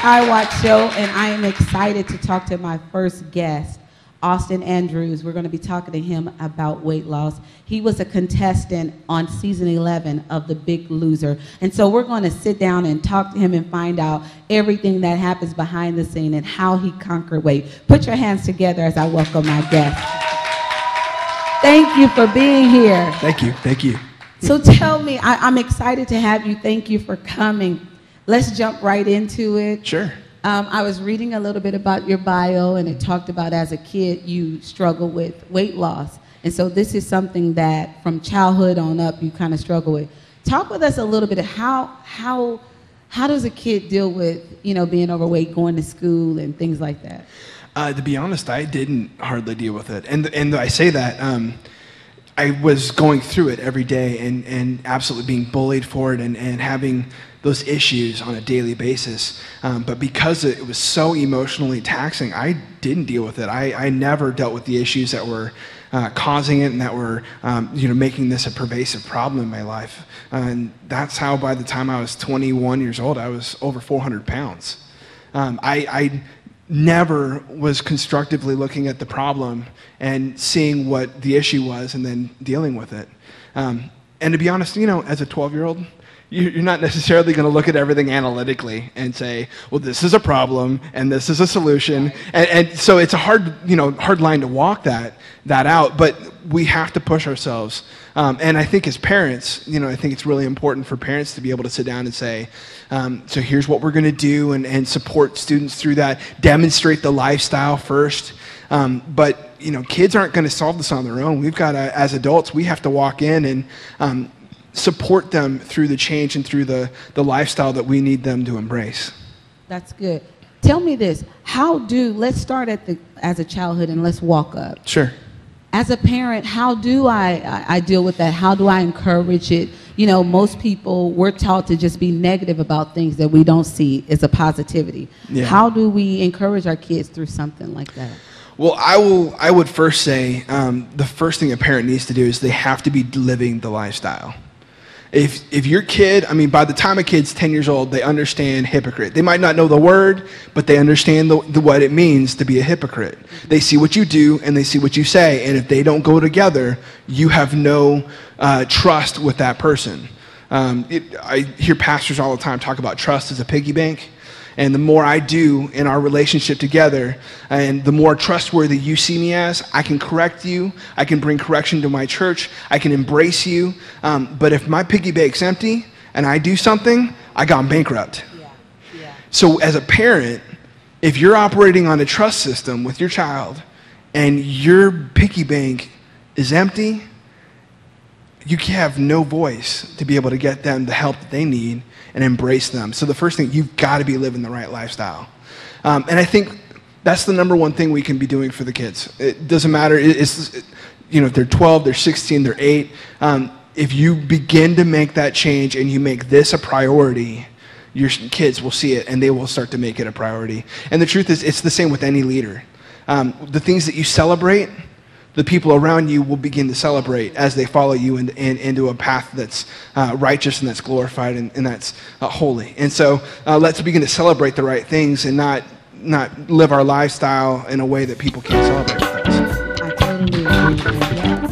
I Watch Show, and I am excited to talk to my first guest, Austin Andrews. We're going to be talking to him about weight loss. He was a contestant on season 11 of The Big Loser. And so we're going to sit down and talk to him and find out everything that happens behind the scene and how he conquered weight. Put your hands together as I welcome my guest. Thank you for being here. Thank you. Thank you. So tell me, I'm excited to have you. Thank you for coming. Let's jump right into it. Sure. I was reading a little bit about your bio, and it talked about as a kid you struggle with weight loss. And so this is something that from childhood on up you kind of struggle with. Talk with us a little bit of how does a kid deal with, you know, being overweight, going to school and things like that? To be honest, I didn't hardly deal with it. And I say that, I was going through it every day and absolutely being bullied for it and having those issues on a daily basis. But because it was so emotionally taxing, I didn't deal with it. I never dealt with the issues that were causing it and that were making this a pervasive problem in my life. And that's how by the time I was 21 years old, I was over 400 pounds. I never was constructively looking at the problem and seeing what the issue was and then dealing with it. And to be honest, you know, as a 12-year-old, you're not necessarily going to look at everything analytically and say, well, this is a problem and this is a solution. And so it's a hard line to walk that out, but we have to push ourselves. And I think as parents, you know, I think it's really important for parents to be able to sit down and say, so here's what we're going to do and support students through that, demonstrate the lifestyle first. But, you know, kids aren't going to solve this on their own. We've got to, as adults, we have to walk in and support them through the change and through the lifestyle that we need them to embrace. That's good. Tell me this, let's start as a childhood and let's walk up. Sure. As a parent, how do I deal with that? How do I encourage it? You know, most people, we're taught to just be negative about things that we don't see as a positivity. Yeah. How do we encourage our kids through something like that? Well, I would first say the first thing a parent needs to do is they have to be living the lifestyle. If your kid, I mean, by the time a kid's 10 years old, they understand hypocrite. They might not know the word, but they understand what it means to be a hypocrite. They see what you do and they see what you say, and if they don't go together, you have no trust with that person. I hear pastors all the time talk about trust as a piggy bank. And the more I do in our relationship together, and the more trustworthy you see me as, I can correct you, I can bring correction to my church, I can embrace you. But if my piggy bank's empty and I do something, I gone bankrupt. Yeah. So as a parent, if you're operating on a trust system with your child and your piggy bank is empty, you have no voice to be able to get them the help that they need and embrace them. So the first thing, you've got to be living the right lifestyle. And I think that's the number one thing we can be doing for the kids. It doesn't matter, if they're 12, they're 16, they're 8. If you begin to make that change and you make this a priority, your kids will see it and they will start to make it a priority. And the truth is, it's the same with any leader. The things that you celebrate, the people around you will begin to celebrate as they follow you into a path that's righteous and that's glorified and that's holy. And so let's begin to celebrate the right things and not live our lifestyle in a way that people can't celebrate with us. I totally agree with you.